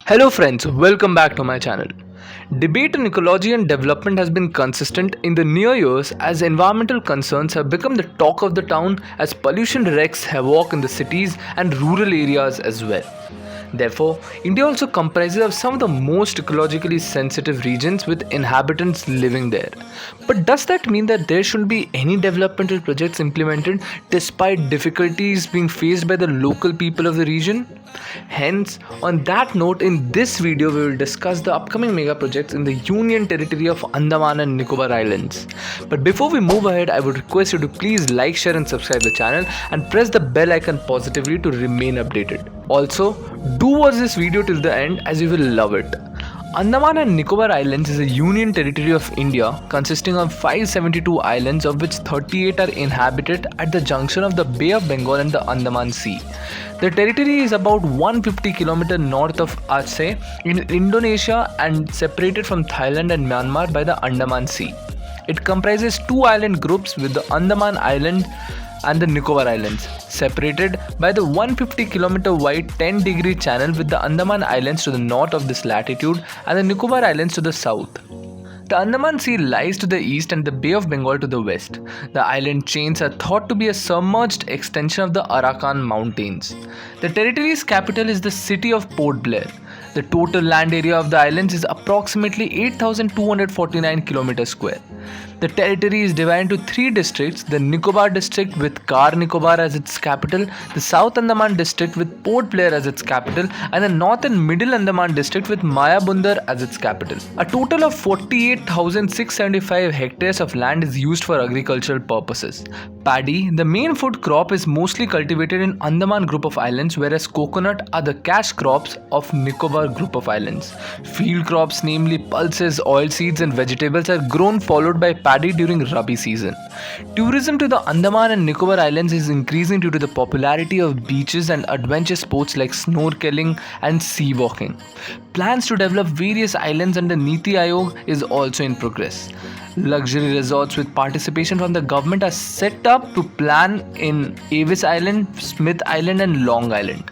Hello friends, welcome back to my channel. Debate on ecology and development has been consistent in the near years as environmental concerns have become the talk of the town as pollution wreaks havoc in the cities and rural areas as well. Therefore, India also comprises of some of the most ecologically sensitive regions with inhabitants living there. But does that mean that there shouldn't be any developmental projects implemented despite difficulties being faced by the local people of the region? Hence, on that note, in this video we will discuss the upcoming mega projects in the Union Territory of Andaman and Nicobar Islands. But before we move ahead, I would request you to please like, share and subscribe the channel and press the bell icon positively to remain updated. Also, do watch this video till the end as you will love it. Andaman and Nicobar Islands is a union territory of India consisting of 572 islands, of which 38 are inhabited at the junction of the Bay of Bengal and the Andaman Sea. The territory is about 150 km north of Aceh in Indonesia and separated from Thailand and Myanmar by the Andaman Sea. It comprises two island groups with the Andaman Island and the Nicobar Islands, separated by the 150 km wide 10-degree channel with the Andaman Islands to the north of this latitude and the Nicobar Islands to the south. The Andaman Sea lies to the east and the Bay of Bengal to the west. The island chains are thought to be a submerged extension of the Arakan Mountains. The territory's capital is the city of Port Blair. The total land area of the islands is approximately 8,249 km square. The territory is divided into three districts: the Nicobar district with Car Nicobar as its capital, the South Andaman district with Port Blair as its capital, and the North and Middle Andaman district with Mayabundar as its capital. A total of 48,675 hectares of land is used for agricultural purposes. Paddy, the main food crop, is mostly cultivated in Andaman group of islands, whereas coconut are the cash crops of Nicobar group of islands. Field crops, namely pulses, oilseeds and vegetables, are grown followed by paddy during Rabi season. Tourism to the Andaman and Nicobar Islands is increasing due to the popularity of beaches and adventure sports like snorkeling and sea walking. Plans to develop various islands under Niti Aayog is also in progress. Luxury resorts with participation from the government are set up to plan in Avis Island, Smith Island and Long Island.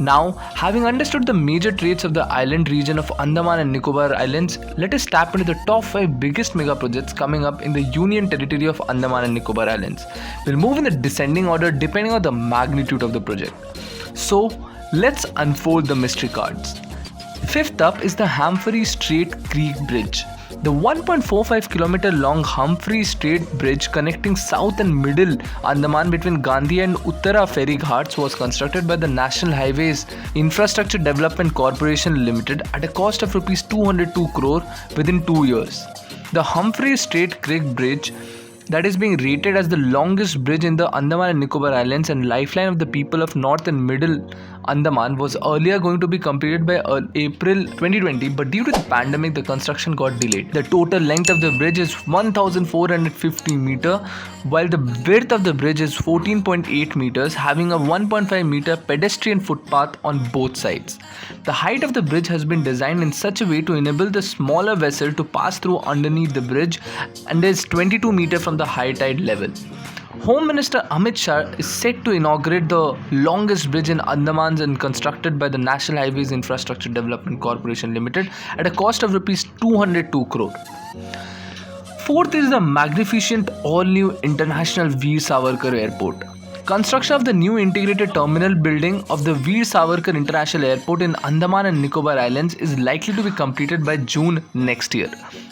Now, having understood the major traits of the island region of Andaman and Nicobar Islands, let us tap into the top 5 biggest mega projects coming up in the Union Territory of Andaman and Nicobar Islands. We'll move in the descending order depending on the magnitude of the project. So, let's unfold the mystery cards. Fifth up is the Humphrey Strait Creek Bridge. The 1.45 km long Humphrey Strait Bridge connecting South and Middle Andaman between Gandhi and Uttara ferry ghats was constructed by the National Highways Infrastructure Development Corporation Limited at a cost of Rs 202 crore within 2 years. The Humphrey Strait Creek Bridge, that is being rated as the longest bridge in the Andaman and Nicobar Islands and lifeline of the people of North and Middle Andaman, was earlier going to be completed by April 2020, but due to the pandemic the construction got delayed. The total length of the bridge is 1450 meter, while the width of the bridge is 14.8 meters, having a 1.5 meter pedestrian footpath on both sides. The height of the bridge has been designed in such a way to enable the smaller vessel to pass through underneath the bridge and is 22 meters from the high tide level. Home Minister Amit Shah is set to inaugurate the longest bridge in Andamans and constructed by the National Highways Infrastructure Development Corporation Limited at a cost of Rs 202 crore. Fourth is the magnificent all-new International Veer Savarkar Airport. Construction of the new integrated terminal building of the Veer Savarkar International Airport in Andaman and Nicobar Islands is likely to be completed by June next year.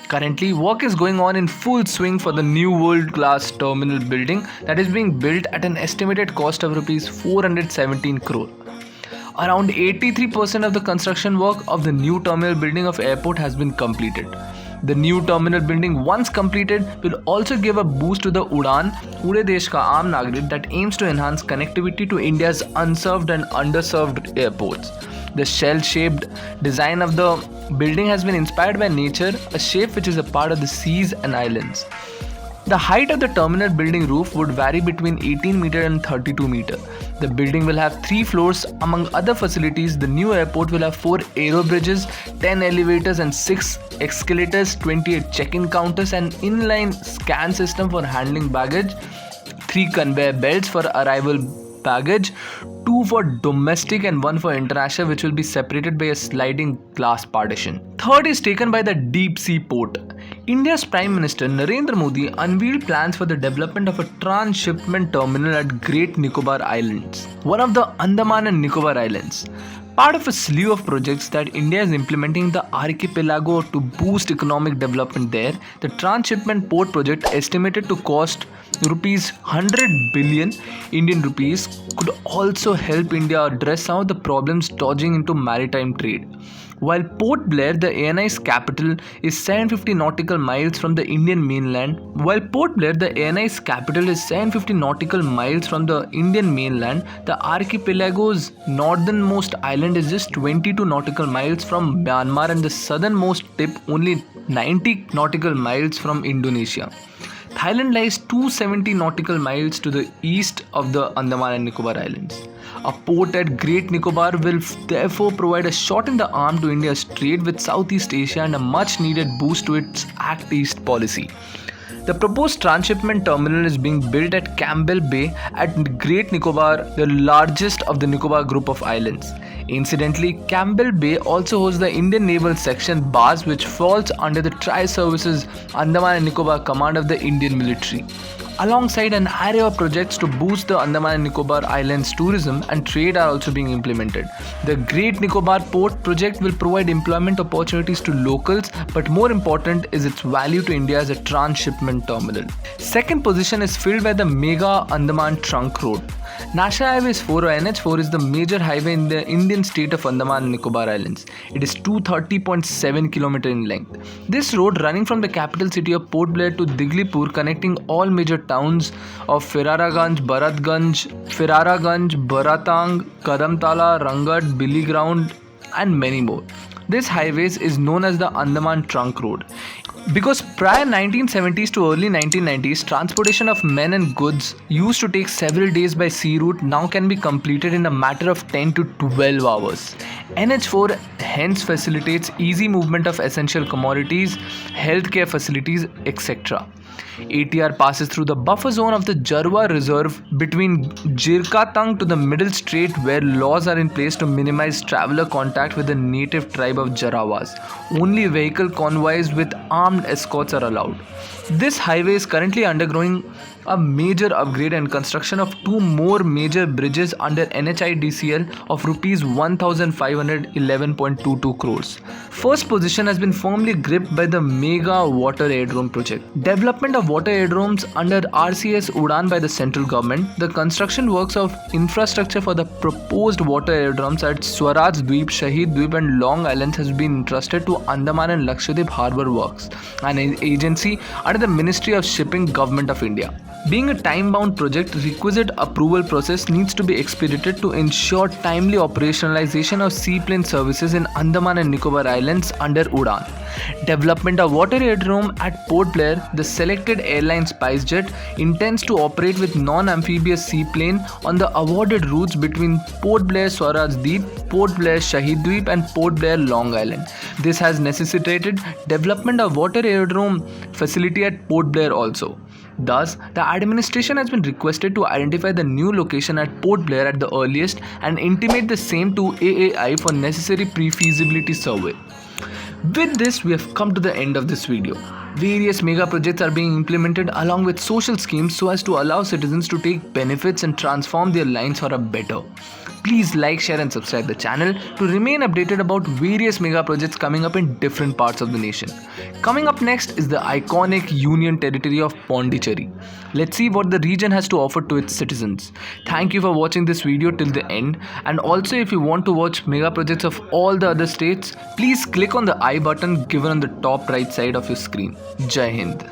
Currently, work is going on in full swing for the new world-class terminal building that is being built at an estimated cost of Rs 417 crore. Around 83% of the construction work of the new terminal building of airport has been completed. The new terminal building, once completed, will also give a boost to the Udaan Pure Desh Ka Aam Nagarik that aims to enhance connectivity to India's unserved and underserved airports. The shell-shaped design of the building has been inspired by nature, a shape which is a part of the seas and islands. The height of the terminal building roof would vary between 18 meter and 32 meter. The building will have 3 floors. Among other facilities, the new airport will have 4 aero bridges, 10 elevators and 6 escalators, 28 check-in counters, an inline scan system for handling baggage, 3 conveyor belts for arrival baggage, 2 for domestic and 1 for international, which will be separated by a sliding glass partition. Third is taken by the deep sea port. India's Prime Minister Narendra Modi unveiled plans for the development of a transshipment terminal at Great Nicobar Islands, one of the Andaman and Nicobar Islands. Part of a slew of projects that India is implementing in the archipelago to boost economic development there, the transshipment port project, estimated to cost rupees 100 billion Indian rupees, could also help India address some of the problems dodging into maritime trade. While Port Blair, the ANI's capital, is 750 nautical miles from the Indian mainland, the archipelago's northernmost island is just 22 nautical miles from Myanmar and the southernmost tip only 90 nautical miles from Indonesia. Thailand lies 270 nautical miles to the east of the Andaman and Nicobar Islands. A port at Great Nicobar will therefore provide a shot in the arm to India's trade with Southeast Asia and a much needed boost to its Act East policy. The proposed transshipment terminal is being built at Campbell Bay at Great Nicobar, the largest of the Nicobar group of islands. Incidentally, Campbell Bay also hosts the Indian Naval Section BAS, which falls under the Tri-Services Andaman and Nicobar Command of the Indian military. Alongside, an array of projects to boost the Andaman and Nicobar Islands tourism and trade are also being implemented. The Great Nicobar Port project will provide employment opportunities to locals, but more important is its value to India as a transshipment terminal. Second position is filled by the Mega Andaman Trunk Road. National Highways 4 or NH4 is the major highway in the Indian state of Andaman and Nicobar Islands. It is 230.7 km in length. This road, running from the capital city of Port Blair to Diglipur, connecting all major towns of Firaraganj, Baratang, Kadamtala, Rangad, Billy Ground and many more. This highway is known as the Andaman Trunk Road because prior 1970s to early 1990s, transportation of men and goods used to take several days by sea route now can be completed in a matter of 10 to 12 hours. NH4 hence facilitates easy movement of essential commodities, healthcare facilities, etc. ATR passes through the buffer zone of the Jarwa Reserve between Jirkatang to the Middle Strait, where laws are in place to minimize traveler contact with the native tribe of Jarawas. Only vehicle convoys with armed escorts are allowed. This highway is currently undergoing a major upgrade and construction of 2 more major bridges under NHIDCL of rupees 1511.22 crores. First position has been firmly gripped by the Mega Water Aerodrome project. Development of water aerodromes under RCS Udan by the central government. The construction works of infrastructure for the proposed water aerodromes at Swaraj Dweep, Shahid Dweep and Long Islands has been entrusted to Andaman and Lakshadweep Harbour Works, an agency under the Ministry of Shipping, Government of India. Being a time-bound project, requisite approval process needs to be expedited to ensure timely operationalization of seaplane services in Andaman and Nicobar Islands under Udan. Development of water aerodrome at Port Blair. The selected airline SpiceJet intends to operate with non-amphibious seaplane on the awarded routes between Port Blair Swaraj Deep, Port Blair Shahid Dweep and Port Blair Long Island. This has necessitated development of water aerodrome facility at Port Blair also. Thus, the administration has been requested to identify the new location at Port Blair at the earliest and intimate the same to AAI for necessary pre-feasibility survey. With this, we have come to the end of this video. Various mega projects are being implemented along with social schemes so as to allow citizens to take benefits and transform their lives for a better. Please like, share and subscribe the channel to remain updated about various mega projects coming up in different parts of the nation. Coming up next is the iconic Union Territory of Pondicherry. Let's see what the region has to offer to its citizens. Thank you for watching this video till the end, and also if you want to watch mega projects of all the other states, please click on the I button given on the top right side of your screen. Jai Hind.